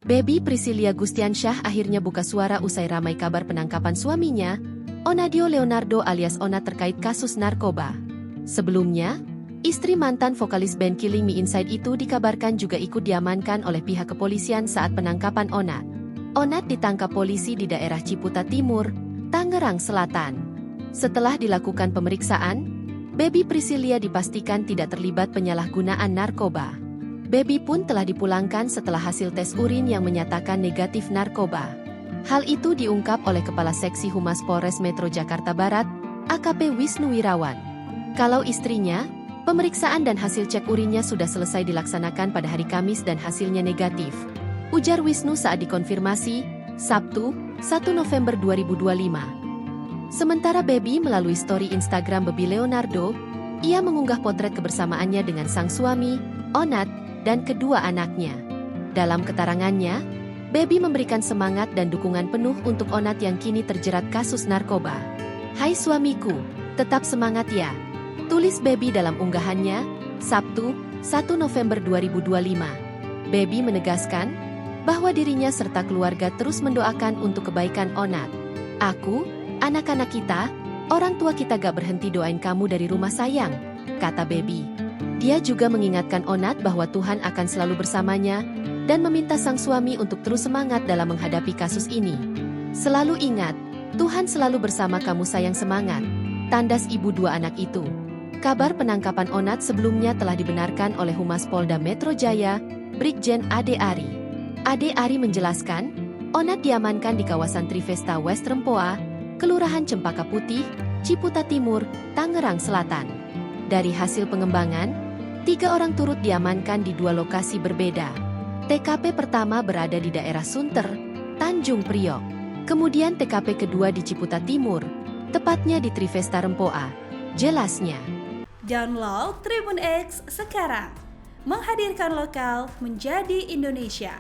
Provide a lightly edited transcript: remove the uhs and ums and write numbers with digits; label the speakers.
Speaker 1: Baby Priscilia Gustiansyah akhirnya buka suara usai ramai kabar penangkapan suaminya, Onadio Leonardo alias Onat terkait kasus narkoba. Sebelumnya, istri mantan vokalis band Killing Me Inside itu dikabarkan juga ikut diamankan oleh pihak kepolisian saat penangkapan Onat. Onat ditangkap polisi di daerah Ciputat Timur, Tangerang Selatan. Setelah dilakukan pemeriksaan, Baby Priscilia dipastikan tidak terlibat penyalahgunaan narkoba. Baby pun telah dipulangkan setelah hasil tes urin yang menyatakan negatif narkoba. Hal itu diungkap oleh Kepala Seksi Humas Polres Metro Jakarta Barat, AKP Wisnu Wirawan. Kalau istrinya, pemeriksaan dan hasil cek urinnya sudah selesai dilaksanakan pada hari Kamis dan hasilnya negatif, ujar Wisnu saat dikonfirmasi, Sabtu, 1 November 2025. Sementara Baby melalui story Instagram Baby Leonardo, ia mengunggah potret kebersamaannya dengan sang suami, Onat, dan kedua anaknya. Dalam keterangannya, Baby memberikan semangat dan dukungan penuh untuk Onat yang kini terjerat kasus narkoba. "Hai suamiku, tetap semangat ya," tulis Baby dalam unggahannya, Sabtu, 1 November 2025. Baby menegaskan bahwa dirinya serta keluarga terus mendoakan untuk kebaikan Onat. "Aku, anak-anak kita, orang tua kita gak berhenti doain kamu dari rumah sayang," kata Baby. Dia juga mengingatkan Onat bahwa Tuhan akan selalu bersamanya dan meminta sang suami untuk terus semangat dalam menghadapi kasus ini. "Selalu ingat, Tuhan selalu bersama kamu sayang, semangat," tandas ibu dua anak itu. Kabar penangkapan Onat sebelumnya telah dibenarkan oleh Humas Polda Metro Jaya, Brigjen Ade Ari. Ade Ari menjelaskan, Onat diamankan di kawasan Trivesta West Rempoa, Kelurahan Cempaka Putih, Ciputat Timur, Tangerang Selatan. Dari hasil pengembangan, 3 orang turut diamankan di 2 lokasi berbeda. TKP pertama berada di daerah Sunter, Tanjung Priok. Kemudian TKP kedua di Ciputat Timur, tepatnya di Trivesta Rempoa. Jelasnya.
Speaker 2: Download Tribun X sekarang. Menghadirkan lokal menjadi Indonesia.